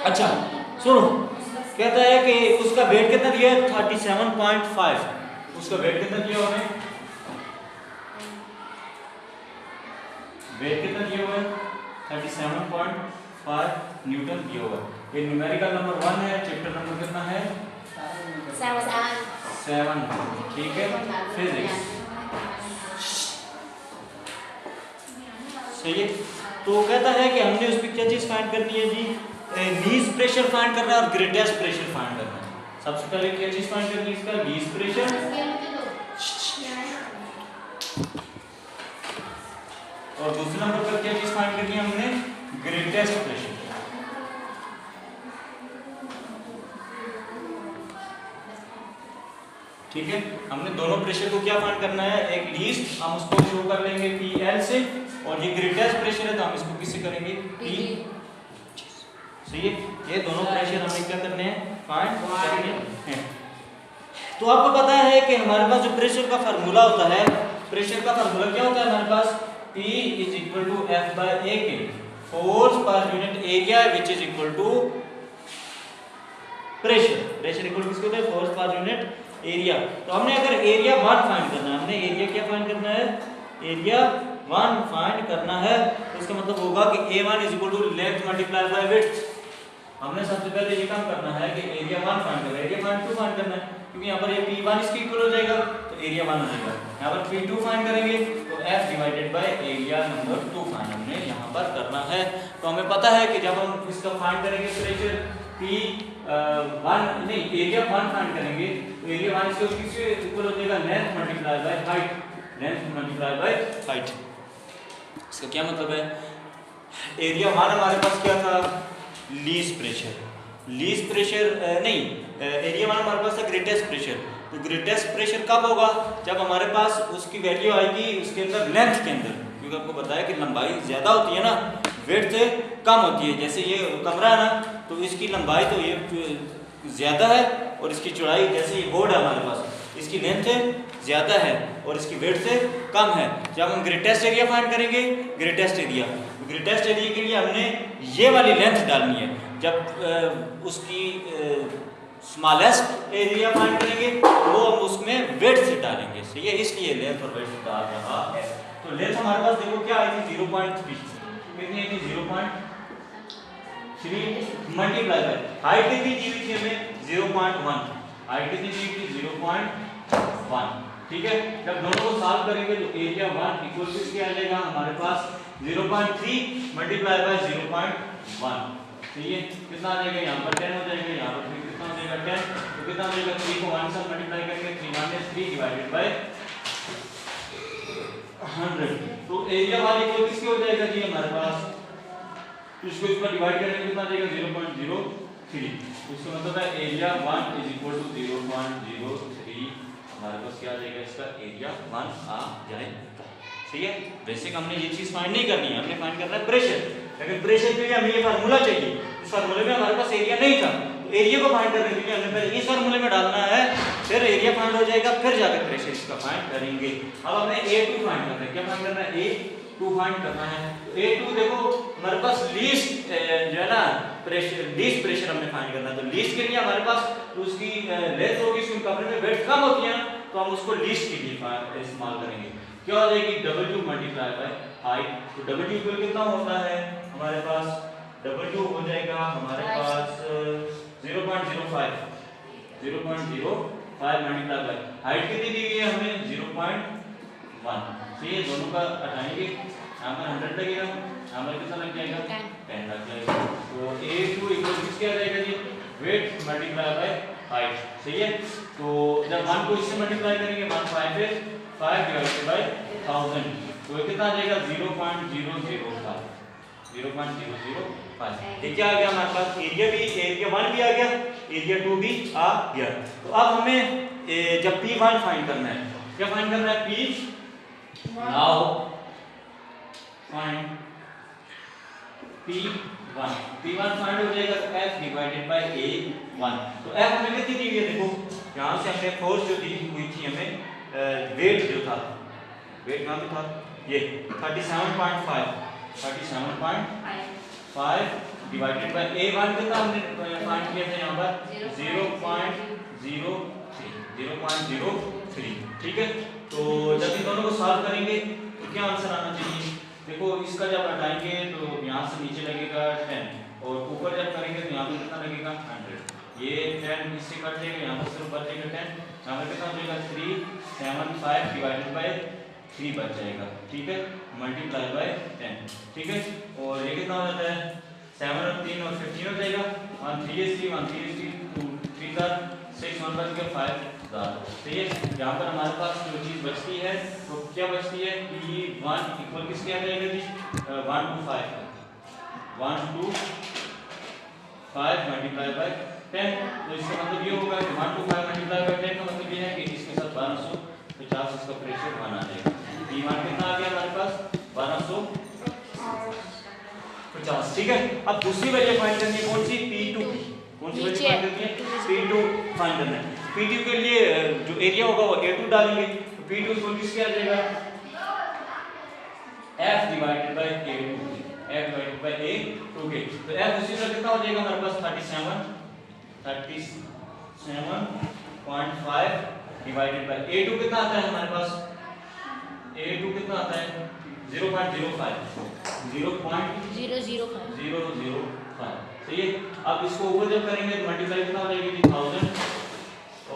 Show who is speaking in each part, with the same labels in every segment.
Speaker 1: अच्छा सुनो, कहता है कि उसका वेट कितना दिया है 37.5। उसका वेट कितना दिया हुआ है, वेट कितना दिया हुआ है 37.5 न्यूटन दिया हुआ है। ये न्यूमेरिकल नंबर 1 है, चैप्टर नंबर कितना है 7। ठीक है, फिजिक्स सही है। तो कहता है कि हमने उस पर क्या चीज फाइंड करनी है जी, लीस्ट प्रेशर फाइंड करना है और ग्रेटेस्ट प्रेशर फाइंड करना है। सबसे पहले क्या चीज फाइंड करनी है, इसका लीस्ट प्रेशर, और दूसरे नंबर पर क्या चीज फाइंड करनी है हमने, ग्रेटेस्ट प्रेशर। ठीक है, हमने दोनों प्रेशर को क्या फाइंड करना है, एक लीस्ट हम उसको शो कर लेंगे PL से, और ये ग्रेटेस्ट प्रेशर है तो हम इसको किससे करेंगे, P। सही है, ये दोनों प्रेशर हमें क्या करने हैं, फाइंड करने हैं। तो आपको पता है कि हमारे पास जो प्रेशर का फार्मूला होता है, प्रेशर का फार्मूला क्या होता है हमारे पास, P = F/A के फोर्स पर unit area which is equal to pressure. Pressure equal किसको होता है, फोर्स पर यूनिट एरिया। तो हमने अगर एरिया 1 फाइंड करना है, हमने एरिया क्या फाइंड करना है, एरिया 1 फाइंड करना है, तो इसका मतलब होगा कि A1 = length multiply by width. हमने सबसे पहले ये काम करना है कि एरिया 1 फाइंड करना है, एरिया 2 फाइंड करना है, क्योंकि यहाँ पर ये P1 इसके इक्वल हो जाएगा तो एरिया 1 हो जाएगा। यहाँ पर P2 फाइंड करेंगे तो F/एरिया नंबर 2 फाइंड हमने यहाँ पर करना है। तो हमें पता है कि जब हम इसका फाइंड करेंगे प्रेशर P1 नहीं एरिया 1 फाइंड करेंगे तो एरिया 1 किसके इक्वल हो जाएगा, length multiply by height, length multiply by height. इसका क्या मतलब है, एरिया 1 हमारे पास क्या था, लीस्ट प्रेशर, लीस्ट प्रेशर नहीं, एरिया 1 हमारे पास था ग्रेटेस्ट प्रेशर। तो ग्रेटेस्ट प्रेशर कब होगा, जब हमारे पास उसकी वैल्यू आएगी उसके अंदर लेंथ के अंदर, क्योंकि आपको बताया कि लंबाई ज्यादा होती है ना, विड्थ से कम होती है। जैसे ये कमरा है ना, तो इसकी लंबाई तो ये ज्यादा है और इसकी चौड़ाई, जैसे ये बोर्ड है हमारे पास, इसकी लेंथ ज्यादा है और इसकी विड्थ से कम है। जब हम ग्रेटेस्ट एरिया फाइंड करेंगे, ग्रेटेस्ट एरिया के लिए हमने ये वाली लेंथ डालनी है। जब उसकी स्मॉलेस्ट एरिया फाइंड करेंगे वो हम उसमें विड्थ से डालेंगे। सही है, इसलिए लेंथ और विड्थ डाल रहा है। तो लेंथ हमारे पास देखो क्या आई थी 0.3, कितनी आई थी 0.3 मल्टीप्लाई बाय हाइट कितनी दी हुई थी हमें 0.1, हाइट कितनी दी थी 0.1। ठीक है, जब दोनों को सॉल्व करेंगे तो एरिया 1 इक्वल टू क्या आ जाएगा हमारे पास 0.3 मल्टीप्लाई बाय 0.1। ठीक है, कितना आ जाएगा, यहाँ पर 10 हो जाएगा, यहाँ पर कितना हो जाएगा 10, तो कितना हो जाएगा 3 को 1 से मल्टीप्लाई करेंगे 3 डिवाइडेड बाय 100। तो एरिया वाली इक्वल किसके हो जाएगा जी हमारे पास, इसको इस पर डिवाइड करेंगे कितना आ जाएगा 0.03। इसका मतलब है एरिया 1 = 0.03 हमारे पास क्या आ जाएगा, इसका एरिया 1 आ जाएगा। ठीक है, बेसिक हमने ये चीज फाइंड नहीं करनी है, हमने फाइंड करना है प्रेशर। लेकिन प्रेशर के लिए हमें ये फार्मूला चाहिए, इस फार्मूले में हमारे पास एरिया नहीं था, तो एरिया को फाइंड करने के लिए हमने पहले इस फार्मूले में डालना है, फिर एरिया फाइंड हो जाएगा, फिर जाकर प्रेशर इसका फाइंड करेंगे। अब हमने A2 फाइंड करना है, क्या फाइंड करना है, A2 फाइंड करना है। तो A2 देखो हमारे पास लीस्ट जो है ना प्रेशर, लीस्ट प्रेशर हमने फाइंड करना है। तो लीस्ट के लिए हमारे पास तो उसकी लेंथ होगी, उसके कमरे में वेट कम होती है ना, तो हम उसको लीस्ट के लिए इस्तेमाल करेंगे। क्या हो जाएगी W मल्टीप्लाई बाय हाइट। तो W इक्वल कितना होता है हमारे पास, W हो जाएगा हमारे पास 0.05 मल्टीप्लाई बाय हाइट कितनी दी हुई है हमें 0.1। ठीक है, दोनों का हटाएंगे, यहाँ पर 100 लगेगा, यहाँ पर कितना लग जाएगा 10 लग जाएगा। तो A2 इक्वल किसके आ जाएगा जी, वेट मल्टीप्लाई बाय हाइट। सही है, तो जब 1 को इससे मल्टीप्लाई करेंगे 1 5 है 5 डिवाइडेड बाय 1000, तो कितना आ जाएगा 0.005। ठीक है, आ गया हमारे पास एरिया 1 भी आ गया, एरिया 2 भी आ गया। तो अब हमें जब P1 फाइंड करना है, क्या फाइंड करना है, नाउ फाइंड P1 फाइंड हो जाएगा तो F/A1। तो F हमें कितनी दी हुई है, देखो यहाँ से हमने फोर्स जो दी हुई थी हमें, वेट जो था, वेट कहाँ पे था, ये 37.5 डिवाइडेड बाय A1 कितना हमने फाइंड किया था यहाँ पर 0.03। ठीक है, तो जब इन दोनों को सॉल्व करेंगे तो क्या आंसर आना चाहिए? देखो इसका जब हटाएंगे तो यहाँ से नीचे लगेगा 10 और ऊपर जब करेंगे तो यहाँ पर कितना लगेगा 100। ये 10 इससे कट जाएगा, यहाँ पर सिर्फ बचेगा 10, यहाँ पर कितना बचेगा 375 डिवाइडेड बाय 3 बच जाएगा। ठीक है, मल्टीप्लाई बाय 10। ठीक है, और ये कितना हो जाता है 7 और 3 और 15 हो जाएगा 1 3 is 3 1 3 is 2 3 का 6 1 बच गया 5 दार। ठीक है, यहाँ पर हमारे पास जो चीज बचती है वो क्या बचती है कि 1 इक्वल किसके आ जाएगा जी 1 to 5 मल्टीप्लाई बाय 10। तो इसका मतलब ये होगा कि 1 to 5 मल्टीप्लाई बाय 10 का मतलब ये है कि इसके साथ 1250 इसका प्रेशर 1 आ जाएगा। P1 कितना आ गया हमारे पास 1250। ठीक है, अब दूसरी वैल्यू फाइंड करनी है कौन सी P2 की। कौन सी वैल्यू फाइंड करनी है P2 फाइंड करना है। P2 के लिए जो एरिया होगा वो A2 डालेंगे तो P2 इक्वल किसके आ जाएगा F डिवाइडेड बाय A2 के। तो F उसी तरह कितना हो जाएगा हमारे पास 37.5 डिवाइडेड बाय A2 कितना आता है हमारे पास A2 कितना आता है 0.005 सही है। अब इसको ऊपर जब करेंगे तो मल्टीप्लाई कितना हो जाएगी 1000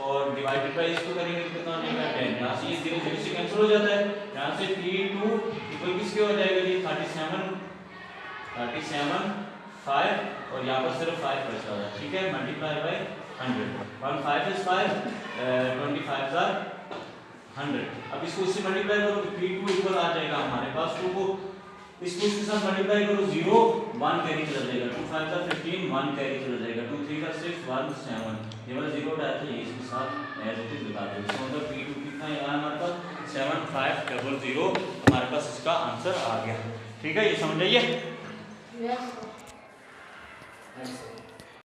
Speaker 1: और डिवाइडेड बाय इसको करेंगे तो कितना हो जाएगा 10। यहाँ से ये 0 0 से कैंसिल हो जाता है, यहाँ से P2 इक्वल किसके हो जाएगा जी 37.5 और यहाँ पर सिर्फ 5 बचता है। ठीक है, मल्टीप्लाई बाय 100 1 5 is 5 25 are 100। अब इसको इससे मल्टीप्लाई करो तो P2 इक्वल आ जाएगा हमारे पास 2 को इसको इसके साथ मल्टीप्लाई करो 0 1 कैरी चला जाएगा 2 5 का 15 1 कैरी चला जाएगा 2 3 का 6 1 7 ये वाला 0 डालते हैं इसके साथ एज इट इज लगा दो। इसका मतलब P2 कितना है हमारे पास 7500 हमारे पास इसका आंसर आ गया। ठीक है, ये समझ आइए।